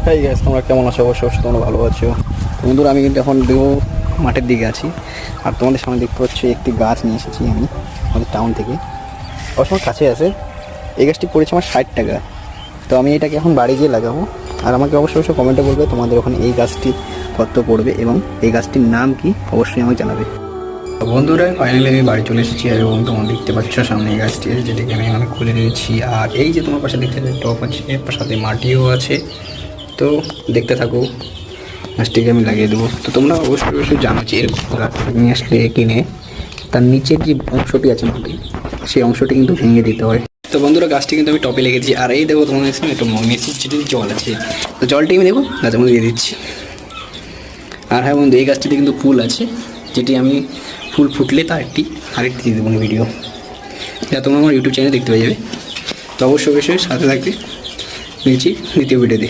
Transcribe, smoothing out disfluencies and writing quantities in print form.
Hi guys, তোমরা কেমন আছো? অবশ্যই তোমরা ভালো আছো। বন্ধুরা, আমি কিন্তু এখন মাঠের দিকে আছি। আর তোমাদের সামনে দেখতে পাচ্ছি একটি গাছ নিয়ে এসেছি আমি আমাদের টাউন থেকে। অবশ্য কাছে আছে। এই গাছটি পড়েছে আমার 60 টাকা। তো আমি এটাকে এখন বাড়ি গিয়ে লাগাবো। আর আমাকে অবশ্যই কমেন্টে বলবে তোমাদের ওখানে এই গাছটি কত পড়বে এবং এই গাছটির নাম কি, অবশ্যই আমাকে জানাবে। বন্ধুরা, ফাইনালি আমি বাড়ি চলে এসেছি এবং তোমরা দেখতে পাচ্ছ সামনে এই গাছটি আছে, যেটাকে আমি অনেক খুলে দিয়েছি। আর এই যে তোমার পাশে দেখতে টপ আছে, এর সাথে মাটিও আছে। তো দেখতে থাকো, গাছটিকে আমি লাগিয়ে দেবো। তো তোমরা অবশ্যই জানো যে এরকম গাছ নিয়ে আসলে কিনে তার নিচের যে অংশটি আছে মাটি, সেই অংশটি কিন্তু ভেঙে দিতে হয়। তো বন্ধুরা, গাছটি কিন্তু আমি টপে লেগেছি। আর এই দেখো তোমাদের সামনে একটা মেসির যেটি জল আছে, তো জলটি আমি দেখো গাছের মধ্যে দিয়ে দিচ্ছি। আর হ্যাঁ বন্ধু, এই গাছটিতে কিন্তু ফুল আছে, যেটি আমি ফুল ফুটলে তার আরেকটি দিয়ে দেবো ভিডিও, যা তোমরা আমার ইউটিউব চ্যানেলে দেখতে পেয়ে যাবে। তো অবশ্যই সাথে থাকবে। মিলছি দ্বিতীয় ভিডিওতে।